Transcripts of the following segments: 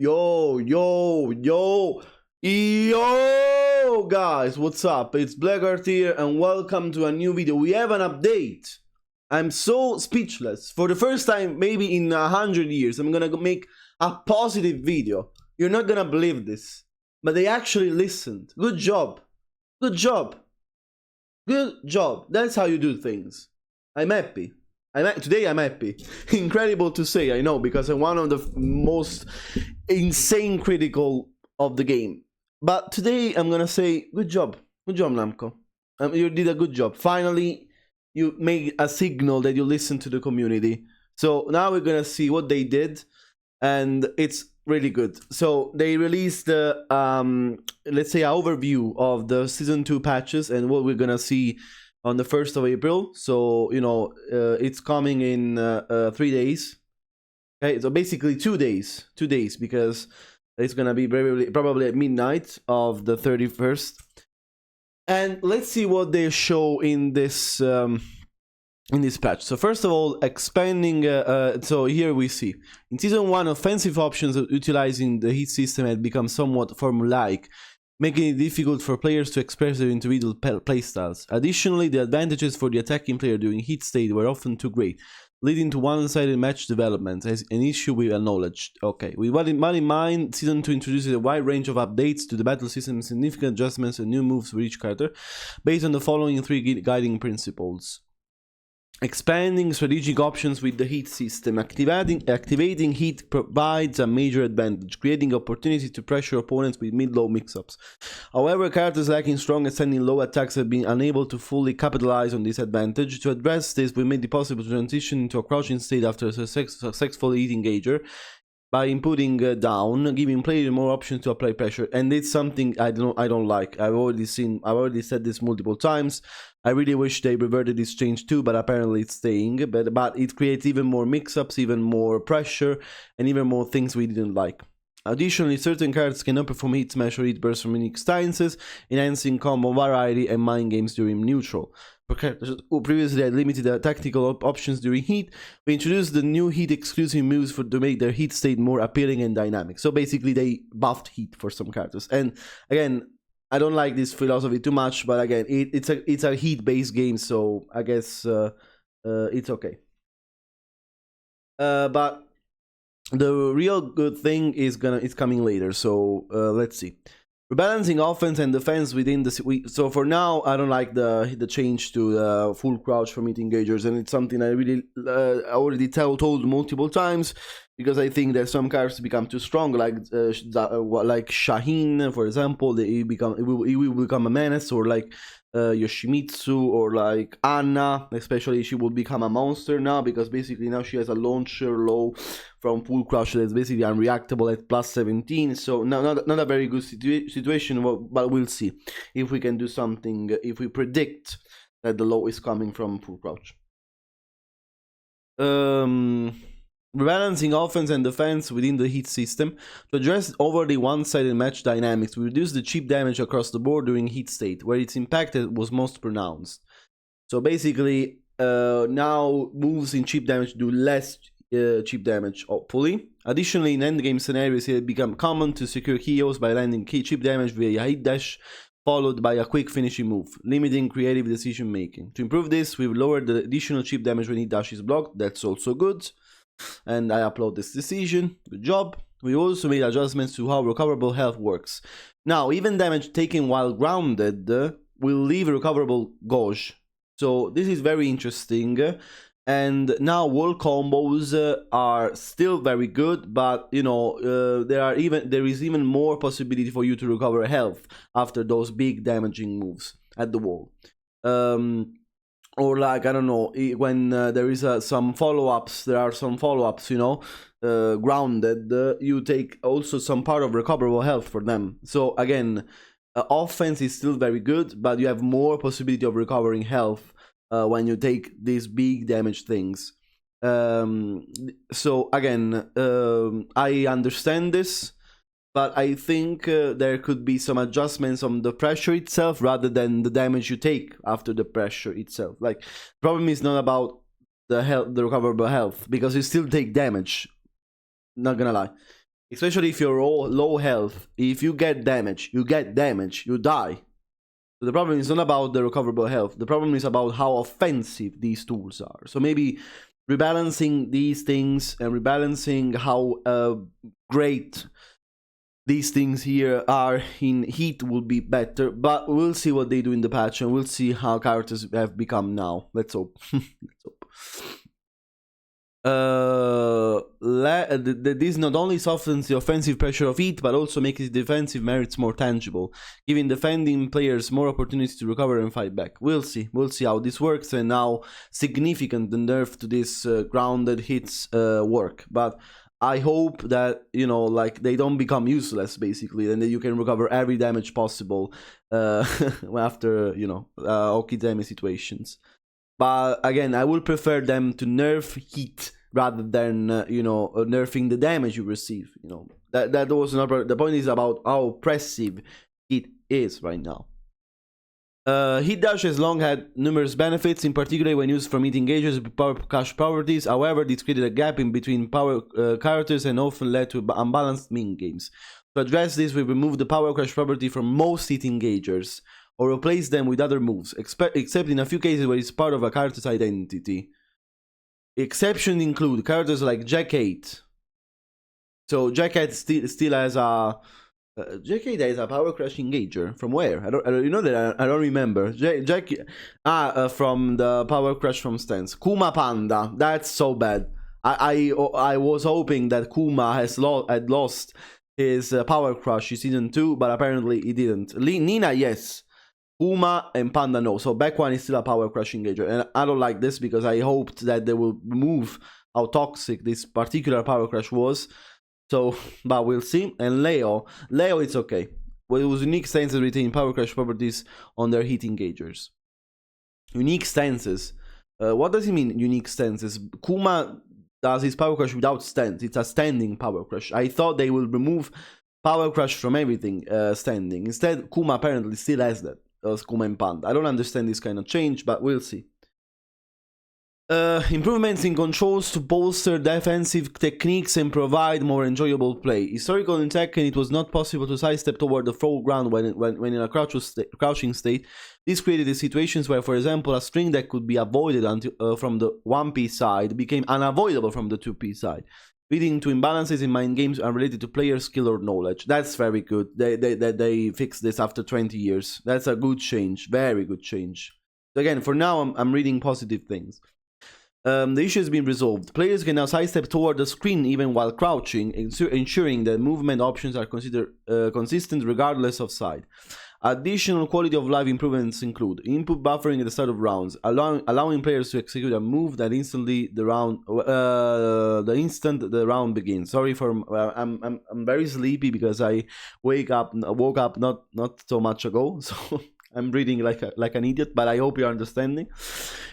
Yo, guys, what's up? It's Blackheart here, and welcome to a new video. We have an update. I'm so speechless. For the first time, maybe in 100 years, I'm gonna make a positive video. You're not gonna believe this, but they actually listened. Good job. Good job. Good job. That's how you do things. I'm happy. Today I'm happy. Incredible to say, I know, because I'm one of the most insane critical of the game. But today I'm gonna say, good job. Good job, Namco. You did a good job. Finally, you made a signal that you listen to the community. So now we're gonna see what they did, and it's really good. So they released the, let's say, an overview of the Season 2 patches and what we're gonna see on the 1st of April. So, you know, it's coming in 3 days. Okay, so basically 2 days. 2 days, because it's gonna be probably at midnight of the 31st. And let's see what they show in this patch. So first of all, expanding. So here we see in Season 1, offensive options utilizing the heat system had become somewhat formulaic, making it difficult for players to express their individual playstyles. Additionally, the advantages for the attacking player during heat state were often too great, leading to one-sided match development, as an issue we acknowledged. Okay, with what in mind, Season 2 introduces a wide range of updates to the battle system, significant adjustments and new moves for each character, based on the following 3 guiding principles. Expanding strategic options with the heat system. Activating heat provides a major advantage, creating opportunity to pressure opponents with mid-low mix-ups. However, characters lacking strong and standing low attacks have been unable to fully capitalize on this advantage. To address this, we made it possible to transition into a crouching state after a successful heat engager by inputting down, giving players more options to apply pressure. And it's something I don't like. I've already said this multiple times. I really wish they reverted this change too, but apparently it's staying. But it creates even more mix-ups, even more pressure, and even more things we didn't like. Additionally, certain cards cannot perform heat smash or heat burst from unique stances, enhancing combo variety and mind games during neutral. For characters who previously had limited tactical options during heat, we introduced the new heat exclusive moves to make their heat state more appealing and dynamic. So basically they buffed heat for some characters. And again, I don't like this philosophy too much, but again, it's a heat-based game, so I guess it's okay. But the real good thing is coming later. So let's see. Rebalancing offense and defense within the so for now I don't like the change to full crouch from heat engagers, and it's something I really already told multiple times, because I think that some cards become too strong, like Shaheen, for example. He will become a menace, or like Yoshimitsu, or like Anna, especially. She will become a monster now, because basically now she has a launcher low from full crouch that's basically unreactable at plus 17. So not a very good situation, but we'll see if we can do something, if we predict that the low is coming from full crouch. Rebalancing offense and defense within the heat system. To address overly one-sided match dynamics, we reduced the chip damage across the board during heat state, where its impact was most pronounced. So basically, now moves in chip damage do less chip damage, hopefully. Additionally, in endgame scenarios, it had become common to secure KOs by landing key chip damage via heat dash, followed by a quick finishing move, limiting creative decision making. To improve this, we've lowered the additional chip damage when heat dash is blocked. That's also good. And I upload this decision. Good job. We also made adjustments to how recoverable health works. Now, even damage taken while grounded will leave recoverable gauge. So this is very interesting. And now wall combos are still very good, but you know there is even more possibility for you to recover health after those big damaging moves at the wall. Or like, I don't know, when there is some follow-ups, you know, grounded, you take also some part of recoverable health for them. So again, offense is still very good, but you have more possibility of recovering health when you take these big damage things. So again, I understand this, but I think there could be some adjustments on the pressure itself rather than the damage you take after the pressure itself. Like, the problem is not about the recoverable health, because you still take damage, not gonna lie. Especially if you're low health, if you get damage, you die. So the problem is not about the recoverable health, the problem is about how offensive these tools are. So maybe rebalancing these things and rebalancing how great these things here are in heat will be better, but we'll see what they do in the patch and we'll see how characters have become now. Let's hope. Let's hope. This not only softens the offensive pressure of heat, but also makes its defensive merits more tangible, giving defending players more opportunities to recover and fight back. We'll see how this works and how significant the nerf to this grounded hits work. But I hope that, you know, like, they don't become useless, basically, and that you can recover every damage possible after, you know, Okizeme situations. But again, I would prefer them to nerf heat rather than, you know, nerfing the damage you receive. You know, that was not the point. Is about how oppressive it is right now. Heat dash has long had numerous benefits, in particular when used from hitting gauges with power crush properties. However, this created a gap in between power characters and often led to unbalanced min games. To address this, we removed the power crush property from most hitting gaugers, or replace them with other moves, except in a few cases where it's part of a character's identity. Exceptions include characters like Jack 8. So Jack 8 still has a Jack 8 has a power crush engager. From where? I don't you know that I don't remember. From the power crush from Stance. Kuma Panda. That's so bad. I was hoping that Kuma had lost his power crush in season 2, but apparently he didn't. Nina, yes. Kuma and Panda no. So back one is still a power crush engager, and I don't like this because I hoped that they will remove how toxic this particular power crush was. So, but we'll see. And Leo, it's okay. Well, it was unique stances retain power crush properties on their heat engagers. Unique stances. What does it mean, unique stances? Kuma does his power crush without stance. It's a standing power crush. I thought they will remove power crush from everything standing. Instead, Kuma apparently still has that. Kuma and Panda. I don't understand this kind of change, but we'll see. Improvements in controls to bolster defensive techniques and provide more enjoyable play. Historically in Tekken, it was not possible to sidestep toward the foreground when in a crouching state. This created situations where, for example, a string that could be avoided from the 1P side became unavoidable from the 2P side, leading to imbalances in mind games unrelated to player skill or knowledge. That's very good. They fixed this after 20 years. That's a good change. Very good change. So again, for now, I'm reading positive things. The issue has been resolved. Players can now sidestep toward the screen even while crouching, ensuring that movement options are considered consistent regardless of side. Additional quality of life improvements include input buffering at the start of rounds, allowing players to execute a move that instantly the instant the round begins. Sorry for I'm very sleepy because I woke up not so much ago, so I'm reading like an idiot, but I hope you're understanding.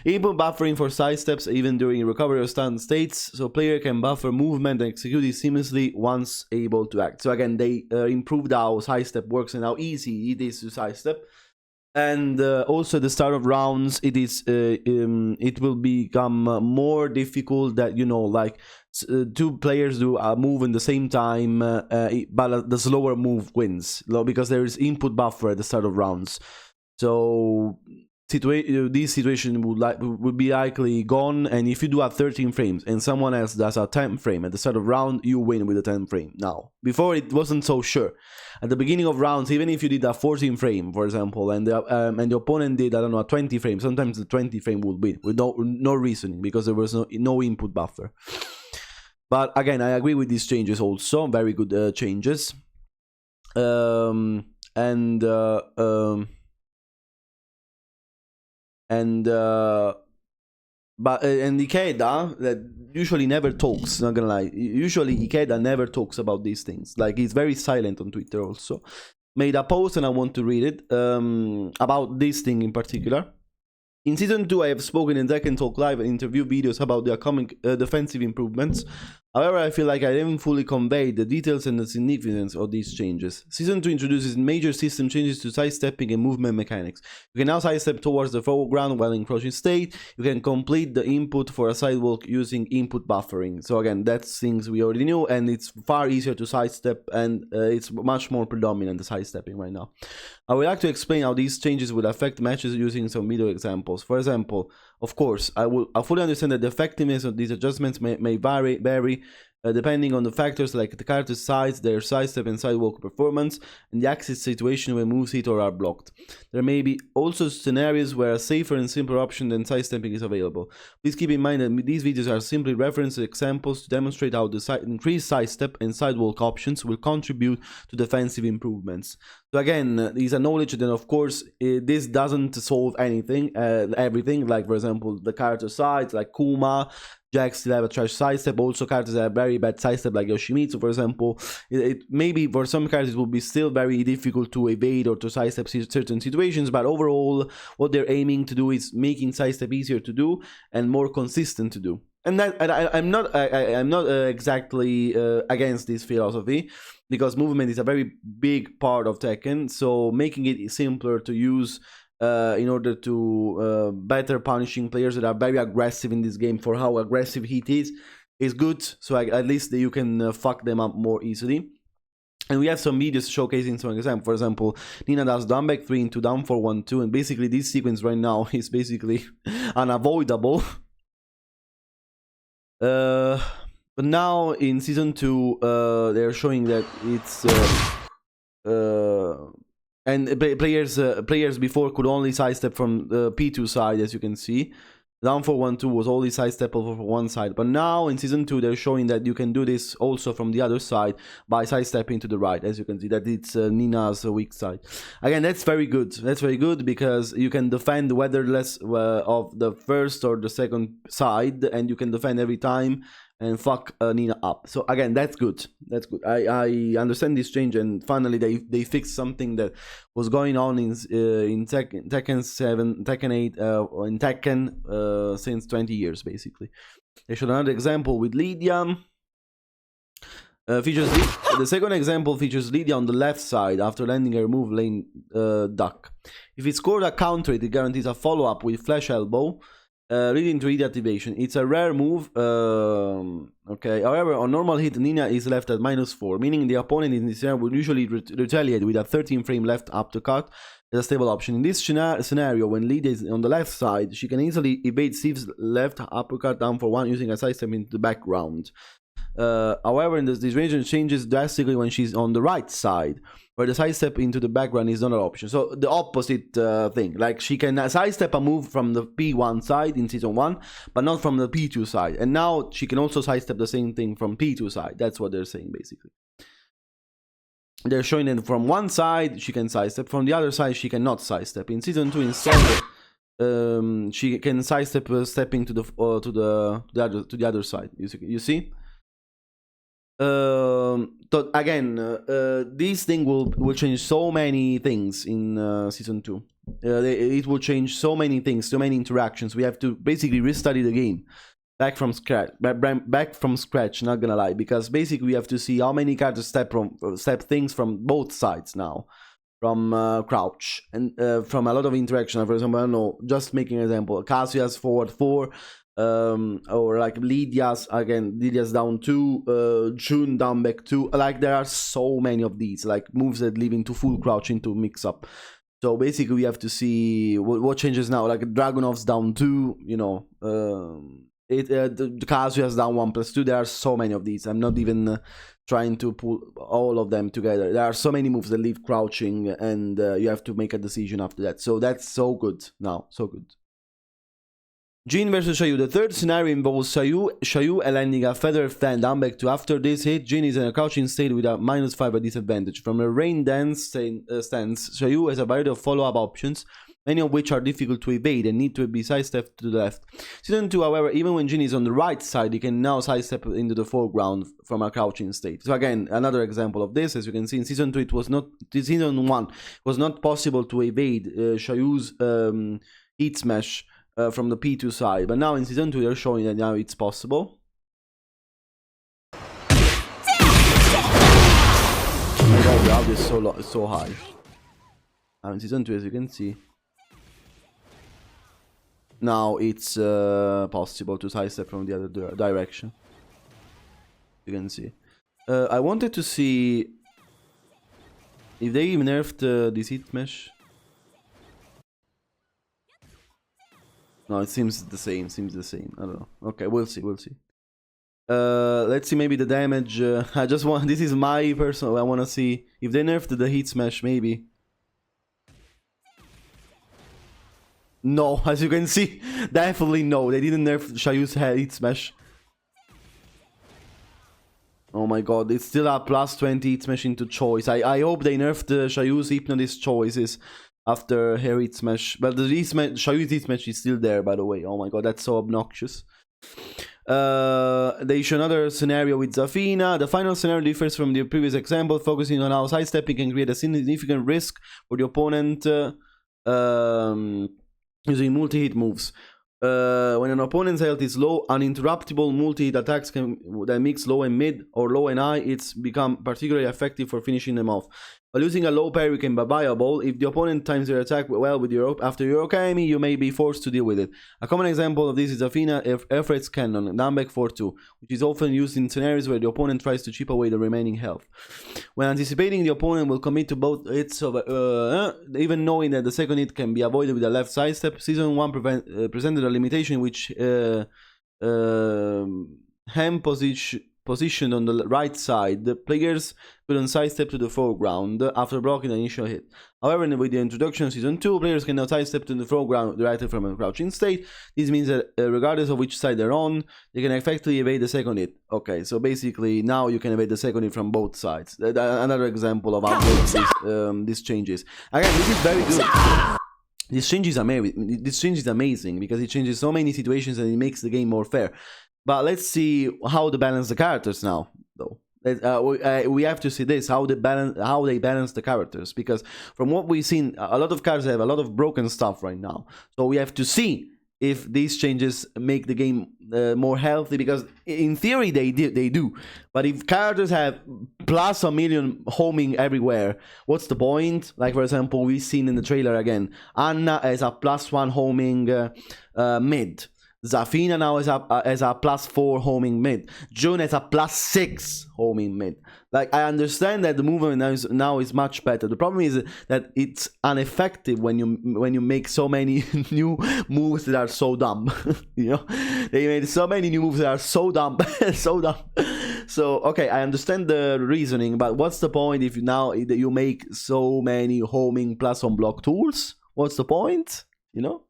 Input buffering for side steps even during recovery or stand states, so player can buffer movement and execute it seamlessly once able to act. So again, they improved how sidestep works and how easy it is to sidestep. And also at the start of rounds, it will become more difficult that, you know, like two players do a move in the same time, but the slower move wins because there is input buffer at the start of rounds. So this situation would be likely gone, and if you do have 13 frames and someone else does a 10 frame at the start of round, you win with a 10 frame. Now, before it wasn't so sure. At the beginning of rounds, even if you did a 14 frame, for example, and the opponent did, I don't know, a 20 frame, sometimes the 20 frame would win with no reasoning because there was no input buffer. But again, I agree with these changes also, very good changes. But Ikeda, that usually never talks, not gonna lie, usually Ikeda never talks about these things, like he's very silent on Twitter also, made a post and I want to read it, about this thing in particular. In Season 2, I have spoken in Tekken Talk Live and interview videos about the upcoming defensive improvements. However, I feel like I haven't fully conveyed the details and the significance of these changes. Season 2 introduces major system changes to sidestepping and movement mechanics. You can now sidestep towards the foreground while in crouching state. You can complete the input for a sidewalk using input buffering. So again, that's things we already knew, and it's far easier to sidestep, and it's much more predominant, the sidestepping right now. I would like to explain how these changes will affect matches using some video examples. For example, of course, I fully understand that the effectiveness of these adjustments may vary depending on the factors like the character's size, their sidestep and sidewalk performance, and the axis situation when moves hit or are blocked. There may be also scenarios where a safer and simpler option than sidestepping is available. Please keep in mind that these videos are simply reference examples to demonstrate how the increased sidestep and sidewalk options will contribute to defensive improvements. So again, these acknowledge that of course this doesn't solve anything, everything. Like for example, the character sides like Kuma, Jack still have a trash sidestep. Also, characters that have very bad sidestep, like Yoshimitsu, for example. It maybe for some characters it will be still very difficult to evade or to sidestep certain situations. But overall, what they're aiming to do is making sidestep easier to do and more consistent to do. And that I'm not exactly against this philosophy, because movement is a very big part of Tekken. So making it simpler to use, in order to better punishing players that are very aggressive in this game for how aggressive Heat is good. So at least you can fuck them up more easily. And we have some videos showcasing some examples. For example, Nina does down back 3 into down 4 1 2, and basically this sequence right now is basically unavoidable. But now in season 2 they're showing that it's and players before could only sidestep from the P2 side, as you can see. Down 4-1-2 was only sidesteppable for one side, but now in season 2 they're showing that you can do this also from the other side by sidestepping to the right, as you can see that it's Nina's weak side. Again, that's very good. That's very good because you can defend whether less of the first or the second side, and you can defend every time and fuck Nina up. So again, that's good. That's good. I understand this change, and finally they fixed something that was going on in Tekken 7, Tekken 8, in Tekken since 20 years basically. They showed another example with Lydia. The second example features Lydia on the left side after landing her move lane duck. If it scored a counter, it guarantees a follow-up with flash elbow, leading to reactivation. It's a rare move. Okay. However, on normal hit, Nina is left at -4, meaning the opponent in this scenario will usually retaliate with a 13 frame left uppercut as a stable option. In this scenario, when Lydia is on the left side, she can easily evade Steve's left uppercut down for 1 using a sidestep into the background. However, this region changes drastically when she's on the right side, where the sidestep into the background is not an option. So the opposite thing, like she can sidestep a move from the P1 side in season 1, but not from the P2 side. And now she can also sidestep the same thing from P2 side. That's what they're saying basically. They're showing that from one side she can sidestep, from the other side she cannot sidestep. In season 2 instead, she can sidestep stepping to the other side. You see? So again, this thing will change so many things in season 2. It will change so many things, so many interactions. We have to basically restudy the game back from scratch. Not gonna lie, because basically we have to see how many characters step things from both sides now, from crouch and from a lot of interaction. For example, I don't know, just making an example, Kazuya's forward 4. Or like Lydia's down 2, June down back 2. Like there are so many of these like moves that leave into full crouch into mix up. So basically we have to see what changes now. Like Dragunov's down 2, you know, the Kazuya's down 1+2. There are so many of these. I'm not even trying to pull all of them together. There are so many moves that leave crouching, and you have to make a decision after that. So that's so good now, so good. Jin versus Xiaoyu. The third scenario involves Xiaoyu landing a feather fan down back 2. After this hit, Jin is in a crouching state with a -5 at disadvantage. From a rain dance stance, Xiaoyu has a variety of follow-up options, many of which are difficult to evade and need to be sidestepped to the left. Season 2, however, even when Jin is on the right side, he can now sidestep into the foreground from a crouching state. So again, another example of this. As you can see, in Season 2, Season 1, it was not possible to evade Xiaoyu's heat smash from the P2 side, but now in season 2 they're showing that now it's possible. audio is so high. In season 2, as you can see, now it's possible to sidestep from the other direction. You can see. I wanted to see if they nerfed this hit mesh. No, it seems the same. I don't know. Okay, we'll see. Let's see, maybe the damage. I just want. This is my personal. I want to see if they nerfed the heat smash. Maybe. No, as you can see, definitely no. They didn't nerf Shayu's heat smash. Oh my god, it's still a plus 20 heat smash into choice. I hope they nerfed Shayu's hypnotist choices after her heat smash. But the Shayu's heat smash is still there, by the way. Oh my god, that's so obnoxious. They show another scenario with Zafina. The final scenario differs from the previous example, focusing on how sidestepping can create a significant risk for the opponent using multi-hit moves. When an opponent's health is low, uninterruptible multi-hit attacks that mix low and mid or low and high, it's become particularly effective for finishing them off. While using a low parry can be viable, if the opponent times their attack well with your after your Okami, you may be forced to deal with it. A common example of this is Athena Airfreight's Cannon, Downback 4-2, which is often used in scenarios where the opponent tries to chip away the remaining health. When anticipating the opponent will commit to both hits of even knowing that the second hit can be avoided with a left sidestep, Season 1 presented a limitation which hand positioned on the right side, the players couldn't sidestep to the foreground after blocking the initial hit. However, with the introduction of Season 2, players can now sidestep to the foreground directly from a crouching state. This means that regardless of which side they're on, they can effectively evade the second hit. Okay, so basically now you can evade the second hit from both sides. Another example of how this changes. Again, this is very good. This change is amazing because it changes so many situations and it makes the game more fair. But let's see how they balance the characters now, though. We have to see this, how they balance the characters, because from what we've seen, a lot of characters have a lot of broken stuff right now. So we have to see if these changes make the game more healthy, because in theory they do. But if characters have plus a million homing everywhere, what's the point? Like, for example, we've seen in the trailer again, Anna has a +1 homing mid. Zafina now has a +4 homing mid. June has a +6 homing mid. Like, I understand that the movement now is much better. The problem is that it's ineffective when you make so many new moves that are so dumb. You know, they made so many new moves that are so dumb, so dumb. So okay, I understand the reasoning, but what's the point if you make so many homing plus on block tools? What's the point? You know?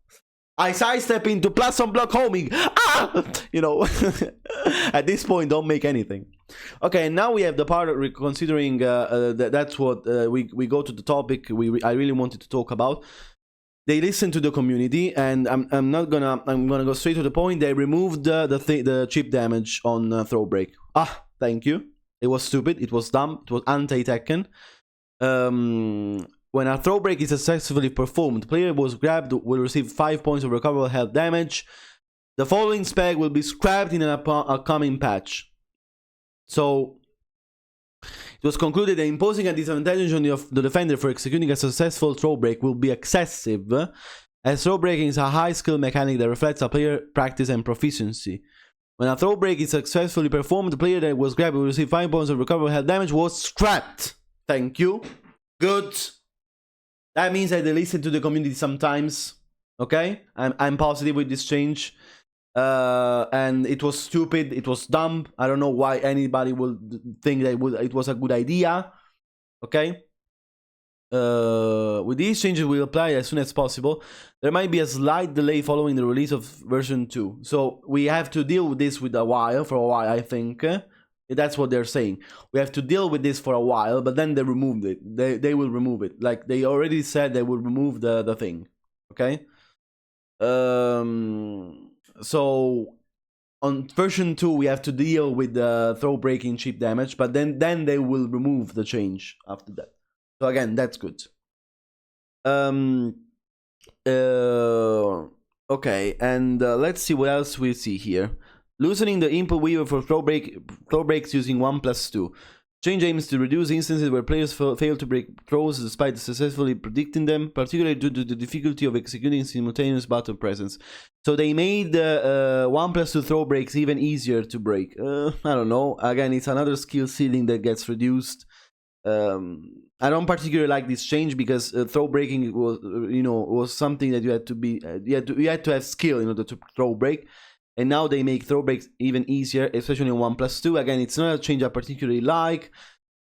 I sidestep into plus on block homing. Ah! You know, at this point, don't make anything. Okay, now we have the part considering that's what we go to the topic I really wanted to talk about. They listen to the community, and I'm gonna go straight to the point. They removed the chip damage on throw break. Ah, thank you. It was stupid. It was dumb. It was anti-Tekken. When a throw break is successfully performed, the player was grabbed will receive 5 points of recoverable health damage. The following spec will be scrapped in an upcoming patch. So, it was concluded that imposing a disadvantage on the defender for executing a successful throw break will be excessive, as throw breaking is a high skill mechanic that reflects a player practice and proficiency. When a throw break is successfully performed, the player that was grabbed will receive 5 points of recoverable health damage was scrapped. Thank you. Good. That means that they listen to the community sometimes. Okay, I'm positive with this change, and it was stupid. It was dumb. I don't know why anybody would think that it was a good idea. Okay. With these changes we apply as soon as possible. There might be a slight delay following the release of version 2, so we have to deal with this for a while. I think. That's what they're saying. We have to deal with this for a while, but then they removed it. They will remove it. Like, they already said they will remove the thing. Okay? So, on version 2, we have to deal with the throw breaking chip damage, but then they will remove the change after that. So again, that's good. Okay, and let's see what else we see here. Loosening the input weaver for throw breaks using 1+2. Change aims to reduce instances where players fail to break throws despite successfully predicting them, particularly due to the difficulty of executing simultaneous button presence. So they made 1+2 throw breaks even easier to break. I don't know. Again, it's another skill ceiling that gets reduced. I don't particularly like this change because throw breaking was, was something that you had to be, you had to have skill in order to throw break. And now they make throw breaks even easier, especially in 1+2. Again, it's not a change I particularly like,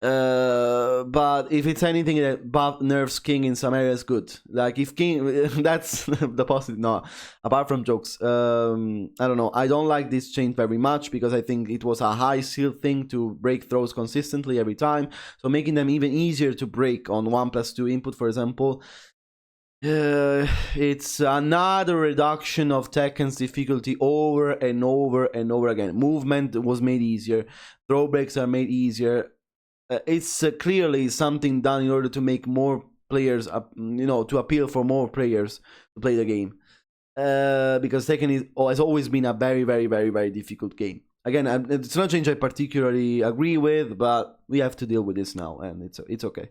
but if it's anything that buff nerfs King in some areas, good. Like if King, that's the positive. No, apart from jokes, I don't know. I don't like this change very much because I think it was a high skill thing to break throws consistently every time. So making them even easier to break on 1+2 input, for example. It's another reduction of Tekken's difficulty over and over and over again. Movement was made easier, throw breaks are made easier. It's clearly something done in order to make more players, to appeal for more players to play the game. Because Tekken has always been a very, very, very, very difficult game. Again, it's not a change I particularly agree with, but we have to deal with this now, and it's okay.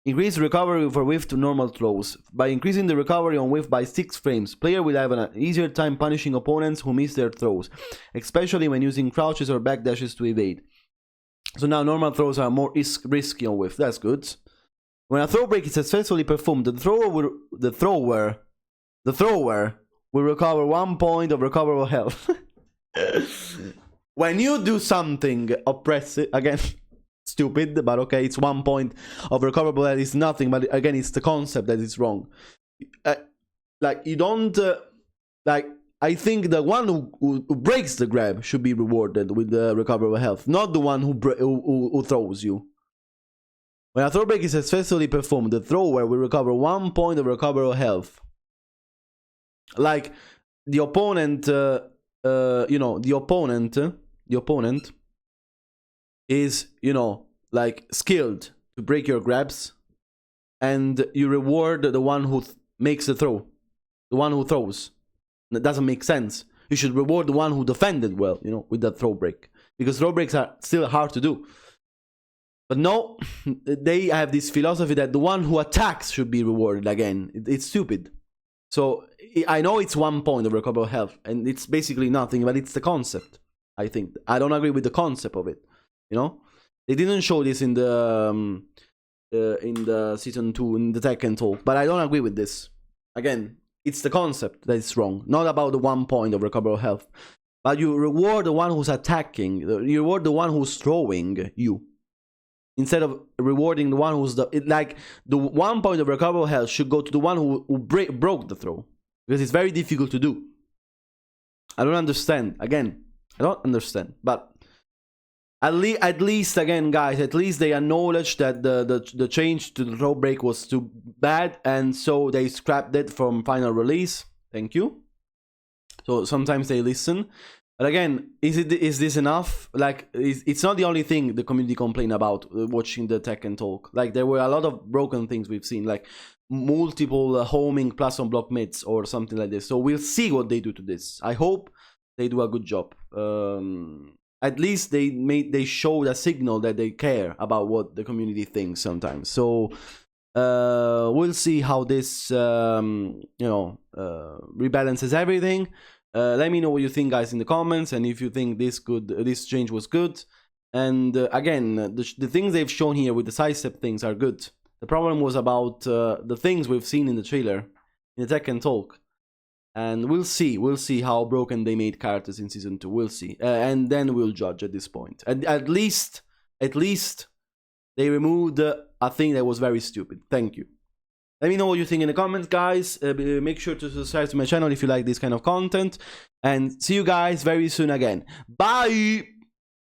Increase recovery for Whiff to normal throws. By increasing the recovery on Whiff by 6 frames, player will have an easier time punishing opponents who miss their throws, especially when using crouches or backdashes to evade. So now normal throws are more risky on Whiff. That's good. When a throw break is successfully performed, the thrower will recover 1 point of recoverable health. When you do something oppressive, again, stupid, but okay, it's 1 point of recoverable health. It's nothing, but again, it's the concept that is wrong. Like, you don't, I think the one who breaks the grab should be rewarded with the recoverable health, not the one who throws you. When a throw break is successfully performed, the thrower will recover 1 point of recoverable health. Like, the opponent, the opponent is, like, skilled to break your grabs, and you reward the one who makes the throw, the one who throws. That doesn't make sense. You should reward the one who defended well, with that throw break, because throw breaks are still hard to do. But no, they have this philosophy that the one who attacks should be rewarded again. It's stupid. So I know it's 1 point of recoverable health, and it's basically nothing, but it's the concept, I think. I don't agree with the concept of it, They didn't show this in the season 2, in the Tekken talk, but I don't agree with this. Again, it's the concept that is wrong, not about the 1 point of recoverable health. But you reward the one who's attacking, you reward the one who's throwing you, instead of rewarding the one who's the 1 point of recoverable health should go to the one who broke the throw, because it's very difficult to do. I don't understand. Again, I don't understand, but at least, again, guys, at least they acknowledge that the change to the throw break was too bad, and so they scrapped it from final release. Thank you. So sometimes they listen. But again, is this enough? Like, it's not the only thing the community complained about watching the Tekken talk. Like, there were a lot of broken things we've seen, like multiple homing plus on block mids or something like this. So we'll see what they do to this. I hope they do a good job. At least they showed a signal that they care about what the community thinks sometimes. So we'll see how this rebalances everything. Let me know what you think, guys, in the comments, and if you think this change was good. And again, the things they've shown here with the sidestep things are good. The problem was about the things we've seen in the trailer, in the Tekken talk. And we'll see how broken they made characters in Season 2, we'll see. And then we'll judge at this point. At least, they removed a thing that was very stupid. Thank you. Let me know what you think in the comments, guys. Make sure to subscribe to my channel if you like this kind of content. And see you guys very soon again. Bye!